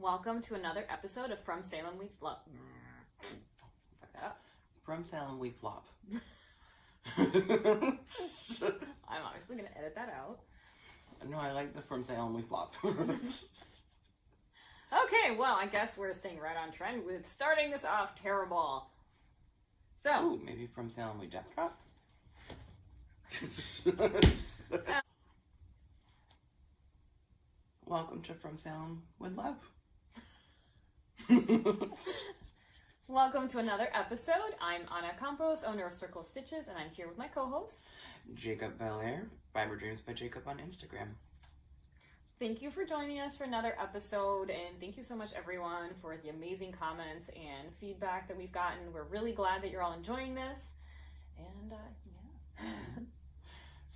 Welcome to another episode of From Salem We Flop. Fuck that up. From Salem We Flop. I'm obviously going to edit that out. No, I like the From Salem We Flop. Okay, well, I guess we're staying right on trend with starting this off terrible. So, ooh, maybe From Salem We Death Drop? Welcome to From Salem with Love. Welcome to another episode. I'm Anna Campos, owner of Circle Stitches, and I'm here with my co-host, Jacob Belair, Fiber Dreams by Jacob on Instagram. Thank you for joining us for another episode, and thank you so much, everyone, for the amazing comments and feedback that we've gotten. We're really glad that you're all enjoying this, and yeah.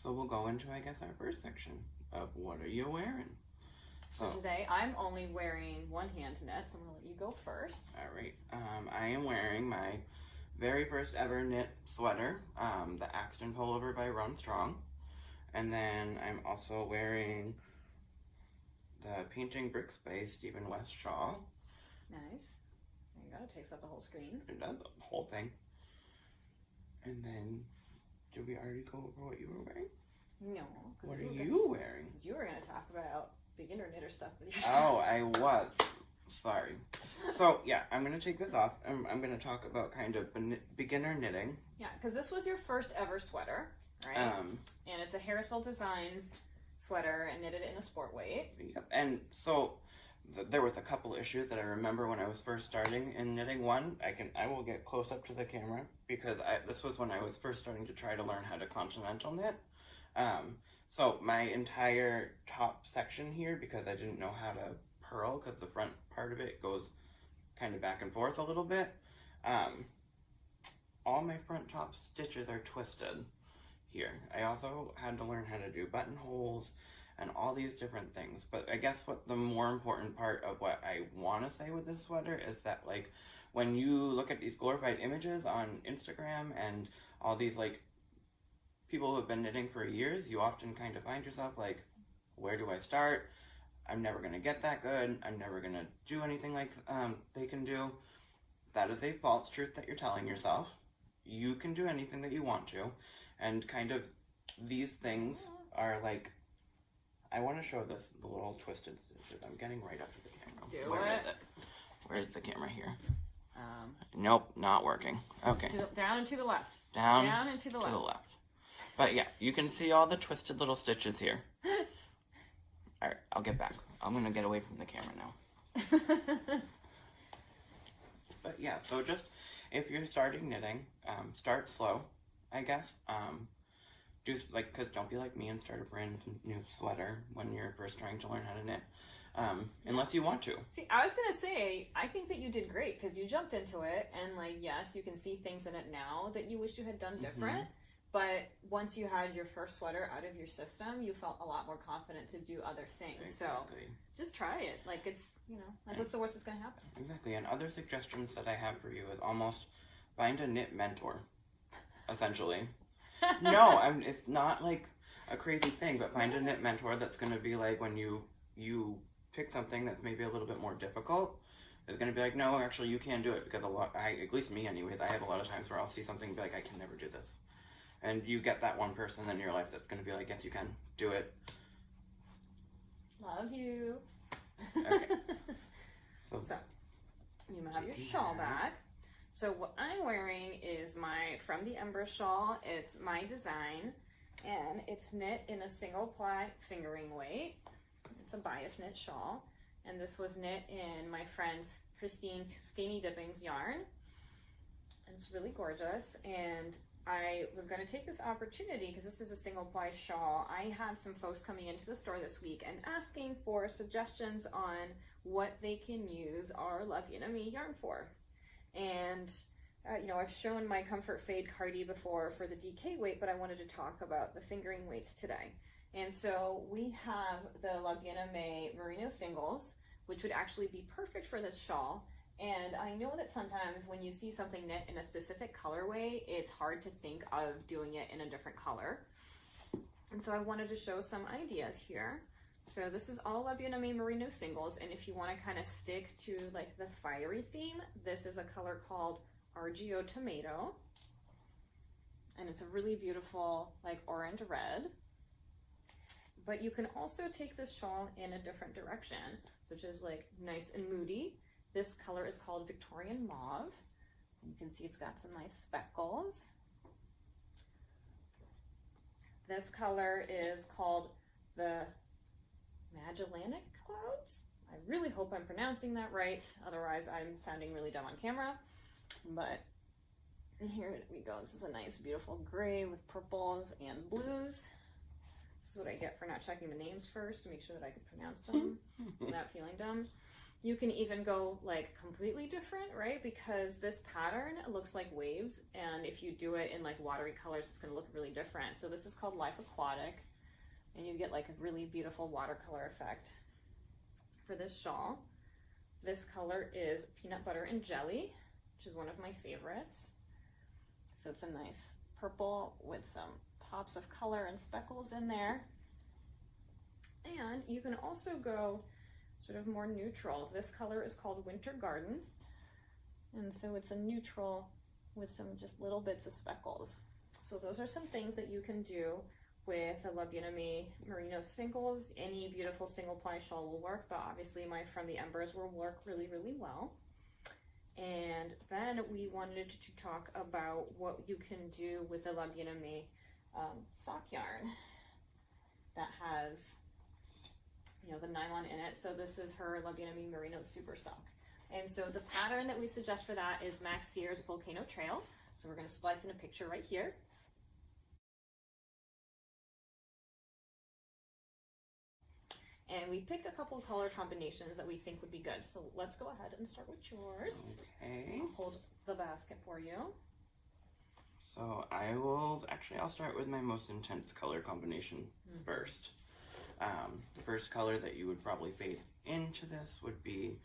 So we'll go into, I guess, our first section of what are you wearing? So today, I'm only wearing one hand knit, so I'm going to let you go first. All right. I am wearing my very first ever knit sweater, the Axton Pullover by Run Strong. And then I'm also wearing the Painting Bricks by Stephen West shawl. Nice. There you go. It takes up the whole screen. It does, the whole thing. And then, did we already go over what you were wearing? No. What are you wearing? Because you were going to talk about beginner knitter stuff with your Oh, I was. Sorry. So, yeah, I'm going to take this off. I'm going to talk about kind of beginner knitting. Yeah, because this was your first ever sweater, right? And it's a Harrisville Designs sweater and knitted in a sport weight. Yep. And so there was a couple issues that I remember when I was first starting in knitting. One, I will get close up to the camera because this was when I was first starting to try to learn how to continental knit. So my entire top section here, because I didn't know how to purl, because the front part of it goes kind of back and forth a little bit, all my front top stitches are twisted here. I also had to learn how to do buttonholes and all these different things. But I guess what the more important part of what I want to say with this sweater is that, like, when you look at these glorified images on Instagram and all these, like, people who have been knitting for years, you often kind of find yourself like, where do I start? I'm never going to get that good. I'm never going to do anything like they can do. That is a false truth that you're telling yourself. You can do anything that you want to. And kind of these things are like, I want to show the little twisted stitches. I'm getting right up to the camera. Where is it? Where's the camera here? Nope, not working. Okay. Down and to the left. Down and to the left. But yeah, you can see all the twisted little stitches here. Alright, I'll get back. I'm going to get away from the camera now. But yeah, so just if you're starting knitting, start slow, I guess. Because don't be like me and start a brand new sweater when you're first trying to learn how to knit. Unless you want to. See, I was going to say, I think that you did great because you jumped into it and, like, yes, you can see things in it now that you wish you had done different. Mm-hmm. But once you had your first sweater out of your system, you felt a lot more confident to do other things. Exactly. So just try it. Like, it's, what's the worst that's going to happen? Exactly. And other suggestions that I have for you is almost find a knit mentor, essentially. No, it's not like a crazy thing, but find a knit mentor that's going to be like, when you pick something that's maybe a little bit more difficult, it's going to be like, no, actually, you can't do it. Because at least me anyways, I have a lot of times where I'll see something and be like, I can never do this. And you get that one person in your life that's going to be like, yes, you can. Do it. Love you. Okay. So you have your shawl back. So what I'm wearing is my From the Ember shawl. It's my design, and it's knit in a single ply fingering weight. It's a bias knit shawl, and this was knit in my friend's Christine Skinny Dippings yarn. It's really gorgeous, and I was going to take this opportunity, because this is a single ply shawl. I had some folks coming into the store this week and asking for suggestions on what they can use our Latina yarn for. And, I've shown my Comfort Fade Cardi before for the DK weight, but I wanted to talk about the fingering weights today. And so we have the Latina Merino singles, which would actually be perfect for this shawl. And I know that sometimes when you see something knit in a specific colorway, it's hard to think of doing it in a different color. And so I wanted to show some ideas here. So this is all Aimee Merino singles, and if you want to kind of stick to like the fiery theme, this is a color called Argio Tomato. And it's a really beautiful like orange red. But you can also take this shawl in a different direction, such as like nice and moody. This color is called Victorian Mauve. You can see it's got some nice speckles. This color is called the Magellanic Clouds. I really hope I'm pronouncing that right, otherwise I'm sounding really dumb on camera. But here we go. This is a nice beautiful gray with purples and blues. This is what I get for not checking the names first to make sure that I could pronounce them without feeling dumb. You can even go like completely different, right? Because this pattern looks like waves, and if you do it in like watery colors, it's gonna look really different. So this is called Life Aquatic, and you get like a really beautiful watercolor effect for this shawl. This color is Peanut Butter and Jelly, which is one of my favorites. So it's a nice purple with some pops of color and speckles in there. And you can also go sort of more neutral. This color is called Winter Garden. And so it's a neutral with some just little bits of speckles. So those are some things that you can do with the Aimee Merino singles. Any beautiful single ply shawl will work, but obviously my From the Embers will work really, really well. And then we wanted to talk about what you can do with the Aimee sock yarn that has, you know, the nylon in it. So this is her Aimee Merino Super Sock. And so the pattern that we suggest for that is Max Cyr's Volcano Trail. So we're going to splice in a picture right here. And we picked a couple color combinations that we think would be good. So let's go ahead and start with yours. Okay. I'll hold the basket for you. So I'll start with my most intense color combination first. The first color that you would probably fade into this would be,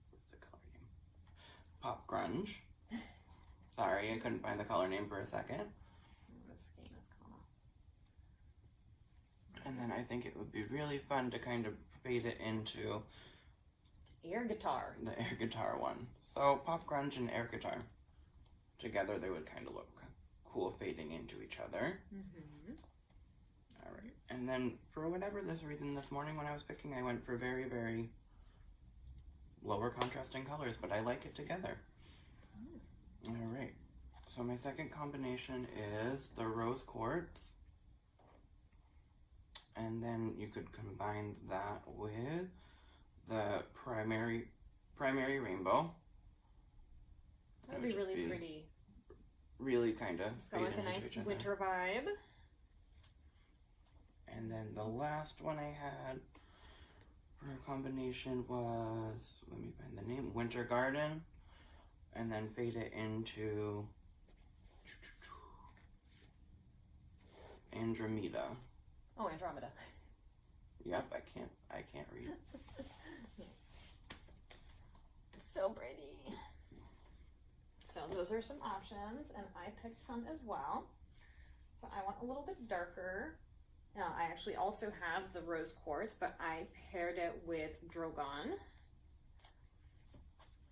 what's the color name? Pop Grunge. Sorry, I couldn't find the color name for a second. And then I think it would be really fun to kind of fade it into air guitar. The air guitar one. So Pop Grunge and air guitar. Together they would kind of look cool fading into each other. All right. And then for whatever this reason this morning when I was picking, I went for very, very lower contrasting colors, but I like it together. All right. So my second combination is the Rose Quartz. And then you could combine that with the primary rainbow. That would be really pretty. Really kind of. It's got like a nice winter vibe. And then the last one I had for a combination was, let me find the name, Winter Garden. And then fade it into Andromeda. Oh, Andromeda. Yep, I can't read it. It's so pretty. So those are some options, and I picked some as well. So I want a little bit darker. Now, I actually also have the Rose Quartz, but I paired it with Drogon.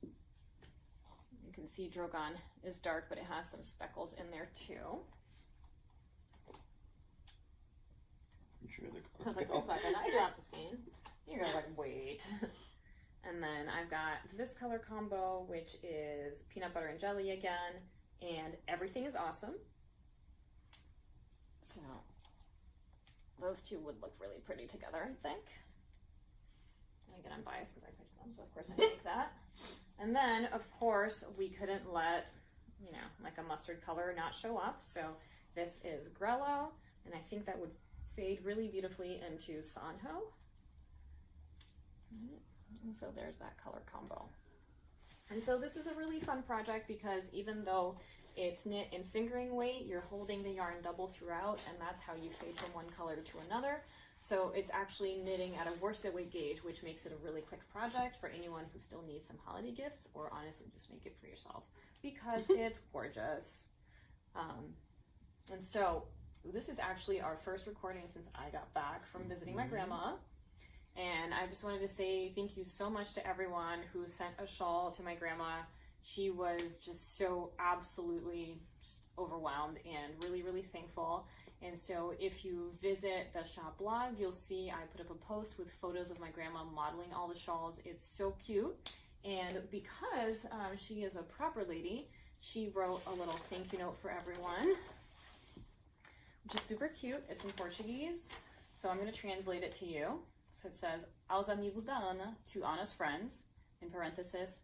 You can see Drogon is dark, but it has some speckles in there too. I was like, oh, second, I dropped a skein. You're gonna like, wait. And then I've got this color combo, which is Peanut Butter and Jelly again, and Everything is Awesome. So those two would look really pretty together, I think. And again, I'm biased because I picked them, so of course I make that. And then, of course, we couldn't let, you know, like a mustard color not show up. So this is Grello, and I think that would fade really beautifully into Sanho. And so there's that color combo. And so this is a really fun project because even though it's knit in fingering weight, you're holding the yarn double throughout, and that's how you fade from one color to another. So it's actually knitting at a worsted weight gauge, which makes it a really quick project for anyone who still needs some holiday gifts, or honestly just make it for yourself because it's gorgeous. And so this is actually our first recording since I got back from visiting my grandma. And I just wanted to say thank you so much to everyone who sent a shawl to my grandma. She was just so absolutely just overwhelmed and really, really thankful. And so if you visit the shop blog, you'll see I put up a post with photos of my grandma modeling all the shawls. It's so cute. And because she is a proper lady, she wrote a little thank you note for everyone, which is super cute. It's in Portuguese, so I'm going to translate it to you. So it says, aos amigos da Ana, to Ana's friends, in parenthesis,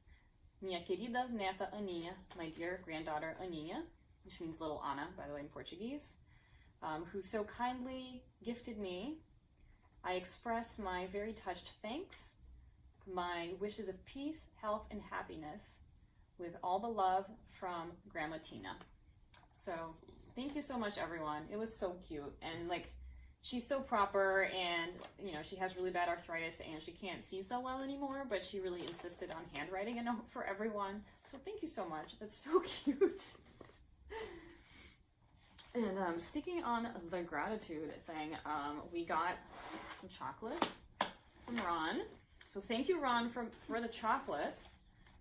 minha querida neta Aninha, my dear granddaughter Aninha, which means little Anna, by the way, in Portuguese, who so kindly gifted me. I express my very touched thanks, my wishes of peace, health, and happiness, with all the love from Grandma Tina. So thank you so much, everyone. It was so cute. And like, she's so proper, and you know, she has really bad arthritis and she can't see so well anymore, but she really insisted on handwriting a note for everyone. So thank you so much. That's so cute. And sticking on the gratitude thing, we got some chocolates from Ron. So thank you, Ron, for the chocolates.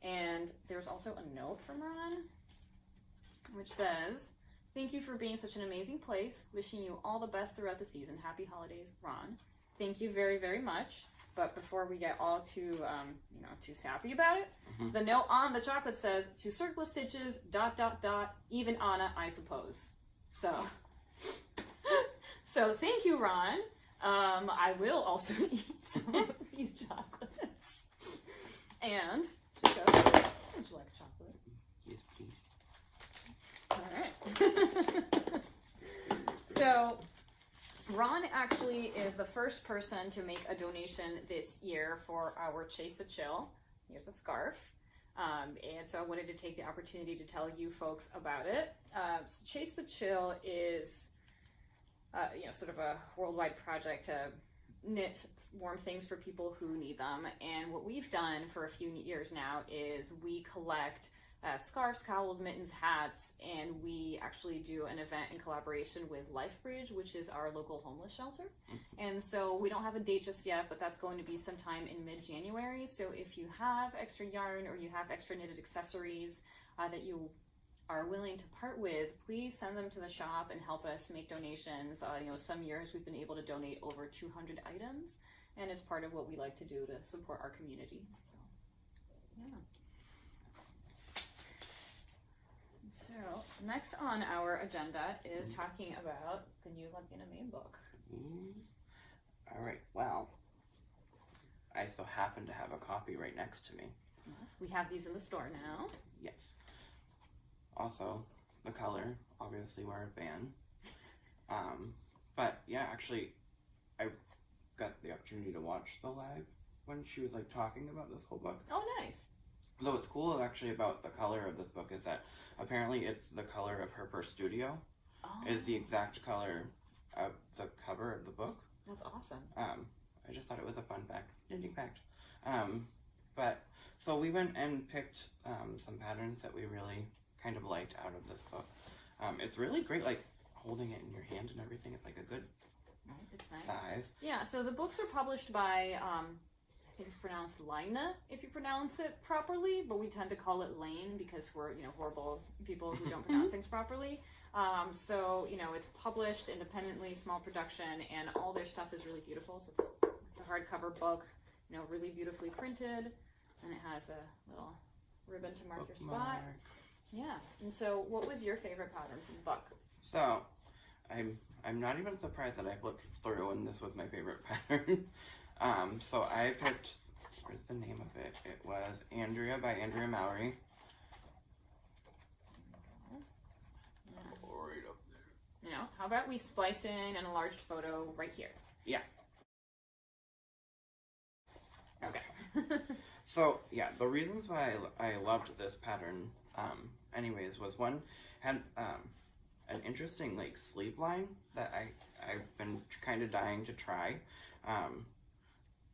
And there's also a note from Ron, which says, thank you for being such an amazing place. Wishing you all the best throughout the season. Happy holidays, Ron. Thank you very, very much. But before we get all too, too sappy about it, the note on the chocolate says, to circle stitches, ... even Anna, I suppose. So thank you, Ron. I will also eat some of these chocolates. And would you like a chocolate? Yes, please. All right. So Ron actually is the first person to make a donation this year for our Chase the Chill. Here's a scarf. And so I wanted to take the opportunity to tell you folks about it. So Chase the Chill is, sort of a worldwide project to knit warm things for people who need them. And what we've done for a few years now is we collect scarves, cowls, mittens, hats, and we actually do an event in collaboration with LifeBridge, which is our local homeless shelter. And so we don't have a date just yet, but that's going to be sometime in mid-January. So if you have extra yarn or you have extra knitted accessories that you are willing to part with, please send them to the shop and help us make donations. Some years we've been able to donate over 200 items, and it's part of what we like to do to support our community. So, yeah. So, next on our agenda is talking about the new Latina main book. All right, well, I so happen to have a copy right next to me. Yes, we have these in the store now. Yes. Also, the color, obviously we're a fan. But yeah, actually, I got the opportunity to watch the live when she was like talking about this whole book. Oh, nice. So what's cool actually about the color of this book is that apparently it's the color of her first studio. Is the exact color of the cover of the book. That's awesome. I just thought it was a fun fact, knitting fact. But so we went and picked some patterns that we really kind of liked out of this book. It's really great, like holding it in your hand and everything. It's like a good it's nice. Size. Yeah, so the books are published by I think it's pronounced Latina if you pronounce it properly, but we tend to call it Lane because we're horrible people who don't pronounce things properly. So it's published independently, small production, and all their stuff is really beautiful. So it's a hardcover book, really beautifully printed, and it has a little ribbon to mark your spot. Yeah. And so, what was your favorite pattern from the book? So, I'm not even surprised that I flipped through and this was my favorite pattern. So I picked, where's the name of it? It was Andrea by Andrea Mallory. Right up there. How about we splice in an enlarged photo right here? Yeah. Okay. So, yeah, the reasons why I loved this pattern, anyways, was one, had an interesting, like, sleeve line that I've been kind of dying to try.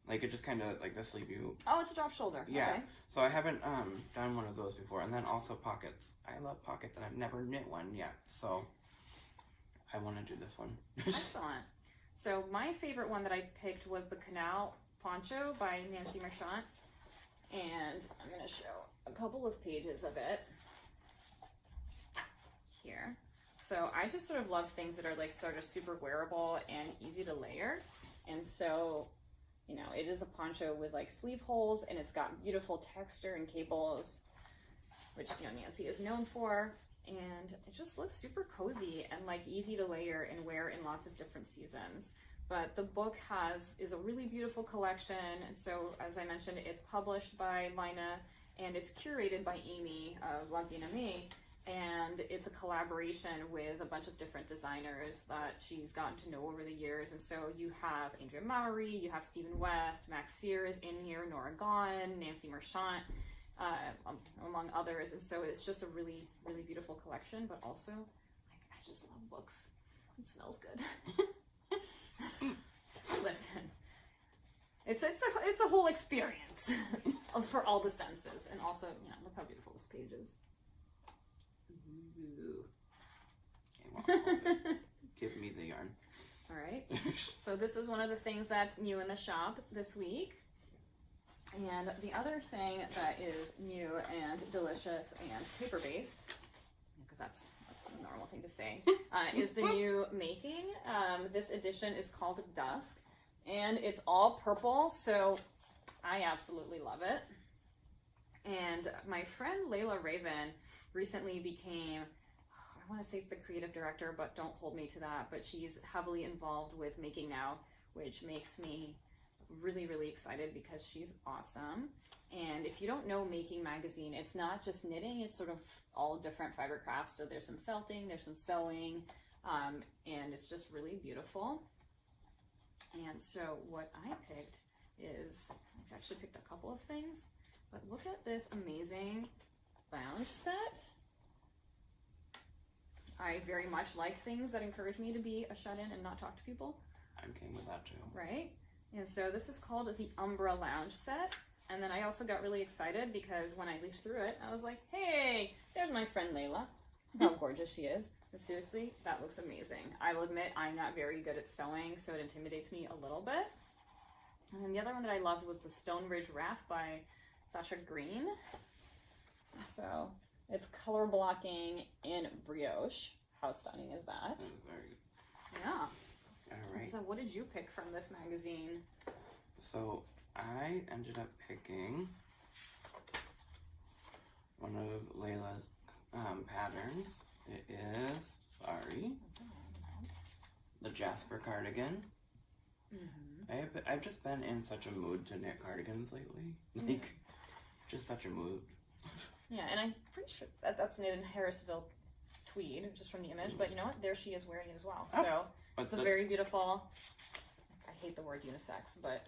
Like, it just kind of, like, the sleeve you... Oh, it's a drop shoulder. Yeah. Okay. So I haven't done one of those before. And then also pockets. I love pockets, and I've never knit one yet. So I want to do this one. Excellent. So my favorite one that I picked was the canal poncho by Nancy Marchand, and I'm going to show a couple of pages of it here. So I just sort of love things that are like sort of super wearable and easy to layer. And so, you know, it is a poncho with like sleeve holes, and it's got beautiful texture and cables, which, you know, Nancy is known for. And it just looks super cozy and like easy to layer and wear in lots of different seasons. But the book is a really beautiful collection. And so, as I mentioned, it's published by Lina, and it's curated by Aimee of Latina. And it's a collaboration with a bunch of different designers that she's gotten to know over the years. And so you have Andrea Mowry, you have Stephen West, Max Cyr is in here, Nora Gahn, Nancy Marchand, among others. And so it's just a really, really beautiful collection, but also, like, I just love books. It smells good. Listen, it's a whole experience for all the senses. And also, you know, look how beautiful this page is. Ooh. Okay, well, give me the yarn. All right. So this is one of the things that's new in the shop this week. And the other thing that is new and delicious and paper-based, because that's a normal thing to say, is the new making. This edition is called Dusk, and it's all purple, so I absolutely love it. And my friend Layla Raven recently became, I want to say it's the creative director, but don't hold me to that, but she's heavily involved with Making Now, which makes me really, really excited because she's awesome. And if you don't know Making Magazine, it's not just knitting, it's sort of all different fiber crafts. So there's some felting, there's some sewing, and it's just really beautiful. And so what I picked is, I've actually picked a couple of things, but look at this amazing lounge set. I very much like things that encourage me to be a shut-in and not talk to people. I'm game with that too. Right? And so this is called the Umbra Lounge Set. And then I also got really excited because when I leafed through it, I was like, hey, there's my friend Layla. How gorgeous she is. But seriously, that looks amazing. I will admit I'm not very good at sewing, so it intimidates me a little bit. And then the other one that I loved was the Stone Ridge Wrap by Sasha Green. So it's color blocking in brioche. How stunning is that? That is very good. Yeah. All right. So what did you pick from this magazine? So I ended up picking one of Layla's patterns. It is, the Jasper cardigan. Mm-hmm. I've just been in such a mood to knit cardigans lately. Like, just such a mood. Yeah, and I'm pretty sure that's knit in Harrisville tweed, just from the image. But you know what? There she is wearing it as well. So it's a very beautiful, I hate the word unisex, but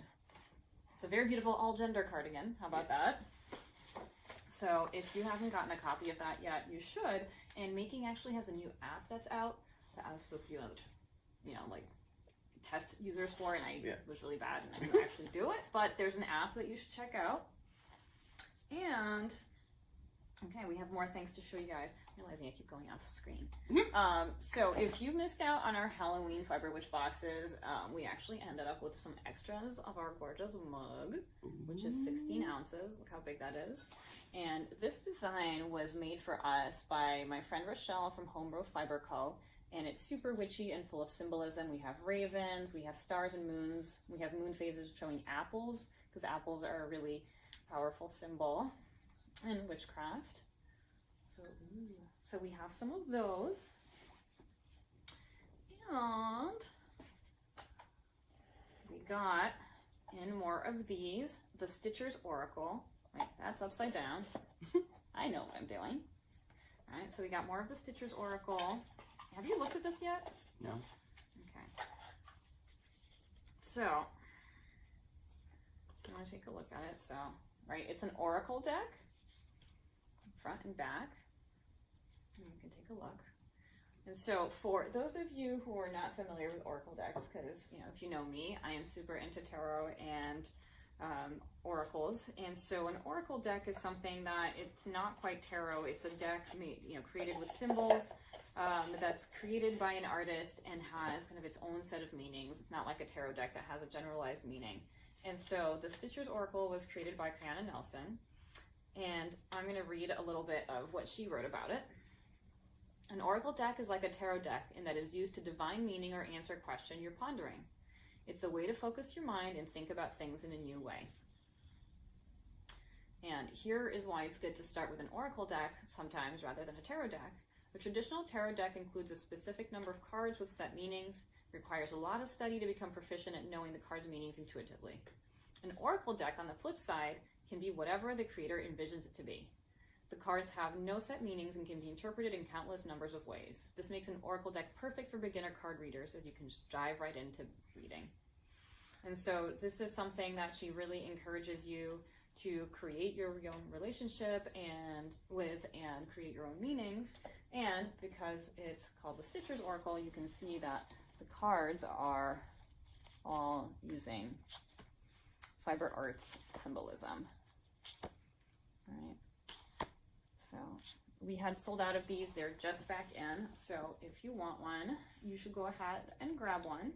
it's a very beautiful all-gender cardigan. How about that? So if you haven't gotten a copy of that yet, you should. And Making actually has a new app that's out that I was supposed to be one of the, you know, like, test users for, and I was really bad and I didn't actually do it. But there's an app that you should check out. And okay, we have more things to show you guys. I'm realizing I keep going off screen. So if you missed out on our Halloween Fiber Witch boxes, we actually ended up with some extras of our gorgeous mug, which is 16 ounces. Look how big that is. And this design was made for us by my friend Rochelle from Homebrew Fiber Co. And it's super witchy and full of symbolism. We have ravens, we have stars and moons, we have moon phases showing apples, because apples are a really powerful symbol in witchcraft. So we have some of those. And we got in more of these, the Stitcher's Oracle. Right, that's upside down. I know what I'm doing. All right, so we got more of the Stitcher's Oracle. Have you looked at this yet? No. Okay. So, I want to take a look at it. So, right, it's an Oracle deck, front and back. And you can take a look. And so, for those of you who are not familiar with Oracle decks, because, you know, if you know me, I am super into tarot and oracles. And so an oracle deck is something that it's not quite tarot. It's a deck made, you know, created with symbols, that's created by an artist and has kind of its own set of meanings. It's not like a tarot deck that has a generalized meaning. And so the Stitcher's Oracle was created by Kriana Nelson. And I'm going to read a little bit of what she wrote about it. An oracle deck is like a tarot deck in that it is used to divine meaning or answer a question you're pondering. It's a way to focus your mind and think about things in a new way. And here is why it's good to start with an oracle deck sometimes rather than a tarot deck. The traditional tarot deck includes a specific number of cards with set meanings, requires a lot of study to become proficient at knowing the card's meanings intuitively. An oracle deck, on the flip side, can be whatever the creator envisions it to be. The cards have no set meanings and can be interpreted in countless numbers of ways. This makes an oracle deck perfect for beginner card readers, as you can just dive right into reading. And so this is something that she really encourages you to create your own relationship and create your own meanings. And because it's called the Stitcher's Oracle, you can see that the cards are all using fiber arts symbolism. All right. So we had sold out of these. They're just back in. So if you want one, you should go ahead and grab one.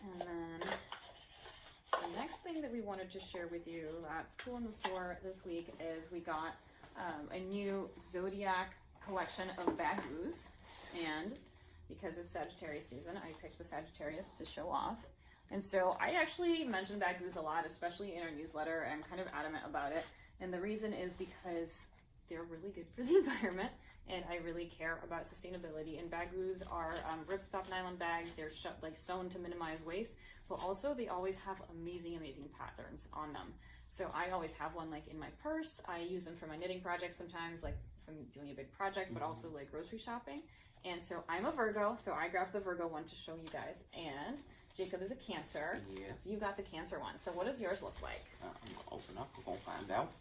And then the next thing that we wanted to share with you that's cool in the store this week is we got a new Zodiac collection of Baggus. And because it's Sagittarius season, I picked the Sagittarius to show off. And so I actually mentioned Baggus a lot, especially in our newsletter. I'm kind of adamant about it. And the reason is because they're really good for the environment, and I really care about sustainability. And Baggus are ripstop nylon bags. They're sewn to minimize waste, but also they always have amazing patterns on them. So I always have one like in my purse. I use them for my knitting projects sometimes, like if I'm doing a big project, but also like grocery shopping. And so I'm a Virgo, so I grabbed the Virgo one to show you guys. And Jacob is a Cancer. Yeah. So you got the Cancer one. So what does yours look like? I'm gonna open up. We're gonna find out.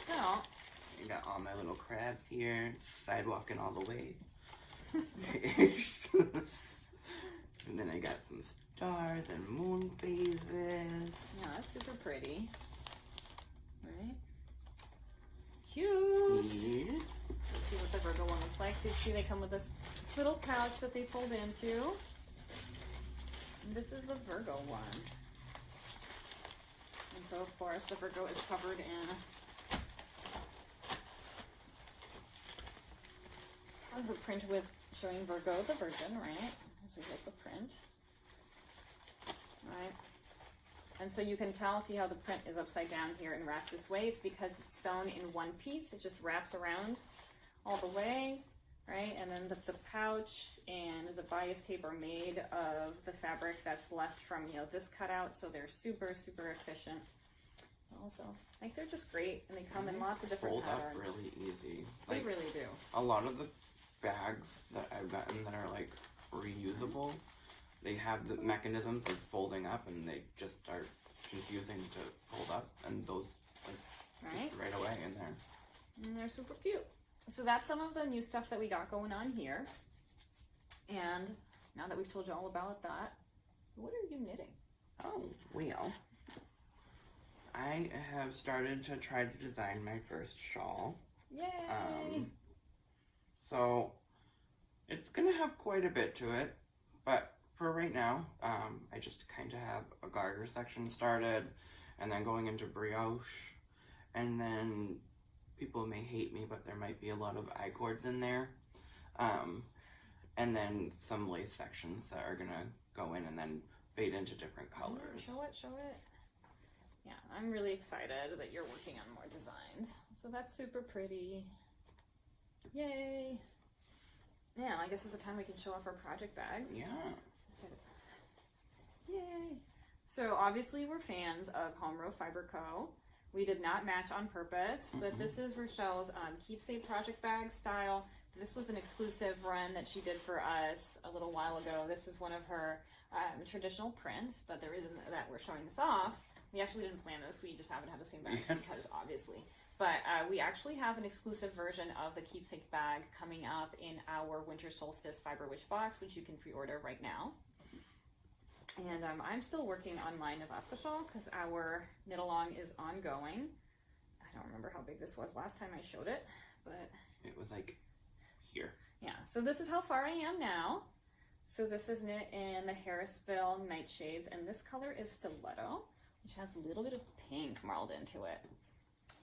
So I got all my little crabs here, sidewalking all the way. And then I got some stars and moon phases. yeah, that's super pretty. Right? Cute. Yeah. Let's see what the Virgo one looks like. So you see they come with this little pouch that they fold into. And this is the Virgo one. And so of course the Virgo is covered in a print with showing Virgo the Virgin, right? So you get the print. Right? And so you can tell, see how the print is upside down here and wraps this way. It's because it's sewn in one piece. It just wraps around all the way, right? And then the pouch and the bias tape are made of the fabric that's left from, this cutout. So they're super efficient. Also, like they're just great, and they come in lots of different Fold patterns. up really easy. They really do. A lot of the bags that I've gotten that are like reusable, they have the mechanisms of folding up, and they just are confusing to fold up, and those just right away in there. And they're super cute. So that's some of the new stuff that we got going on here. And now that we've told you all about that, what are you knitting? Oh, well, I have started to try to design my first shawl. Yay! So it's gonna have quite a bit to it, but for right now, I just kind of have a garter section started, and then going into brioche, and then people may hate me, but there might be a lot of I-cords in there, and then some lace sections that are gonna go in and then fade into different colors. Show it. Yeah, I'm really excited that you're working on more designs. So that's super pretty. Yay! Yeah, I guess it's the time we can show off our project bags. Yeah. Yay! So obviously we're fans of Home Row Fiber Co. We did not match on purpose, but this is Rochelle's keepsake project bag style. This was an exclusive run that she did for us a little while ago. This is one of her traditional prints, but the reason that we're showing this off, we actually didn't plan this, we just happen to have the same bags because obviously. But we actually have an exclusive version of the keepsake bag coming up in our Winter Solstice Fiber Witch box, which you can pre-order right now. And I'm still working on my Nevaska shawl because our knit along is ongoing. I don't remember how big this was last time I showed it, but it was like so this is how far I am now. So this is knit in the Harrisville Nightshades, and this color is Stiletto, which has a little bit of pink marled into it,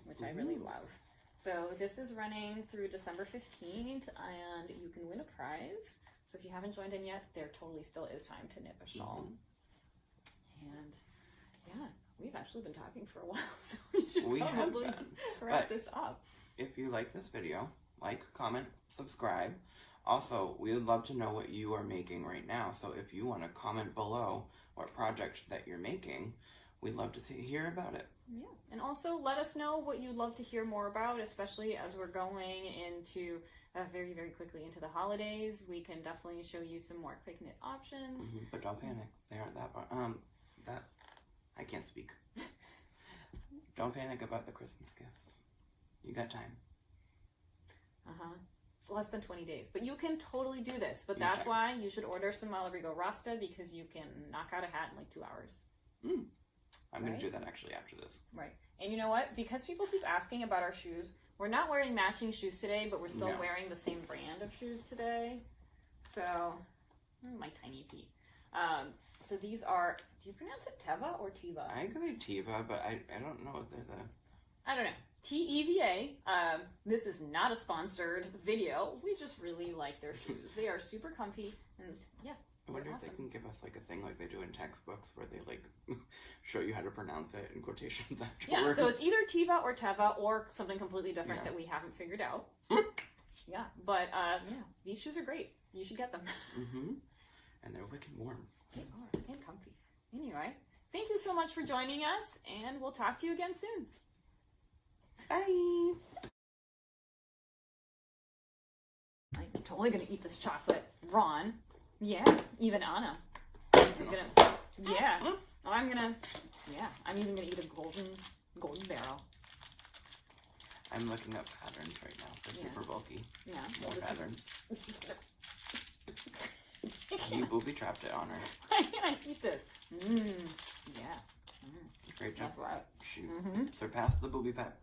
which I really love. So this is running through December 15th, and you can win a prize. So if you haven't joined in yet, there totally still is time to knit a shawl. And yeah, we've actually been talking for a while, so we should probably wrap this up. If you like this video, like, comment, subscribe. Also, we would love to know what you are making right now. So if you want to comment below what project that you're making, we'd love to hear about it. Yeah, and also let us know what you'd love to hear more about, especially as we're going into very, very quickly into the holidays. We can definitely show you some more quick knit options. But don't panic. They aren't that I can't speak. Don't panic about the Christmas gifts. You got time. It's less than 20 days, but you can totally do this. But that's why you should order some Malabrigo Rasta, because you can knock out a hat in like 2 hours. I'm going to do that actually after this. Right. And you know what? Because people keep asking about our shoes, we're not wearing matching shoes today, but we're still wearing the same brand of shoes today. So, my tiny feet. So these are, do you pronounce it Teva or Teva? I agree Teva, but I don't know if there's a... I don't know. T-E-V-A. This is not a sponsored video. We just really like their shoes. They are super comfy, and yeah, I wonder if they can give us like a thing like they do in textbooks where they like show you how to pronounce it in quotations afterwards. Yeah, so it's either Teva or Teva or something completely different that we haven't figured out. Yeah, but these shoes are great. You should get them. And they're wicked warm. They are, and comfy. Anyway, thank you so much for joining us, and we'll talk to you again soon. Bye! I'm totally gonna eat this chocolate. Ron. Yeah, even Anna. I'm even gonna eat a golden barrel. I'm looking up patterns right now. They're super bulky. Yeah. More patterns. You booby trapped it on her. I eat this. Yeah. Great job. Right. Shoot. Surpass the booby trap.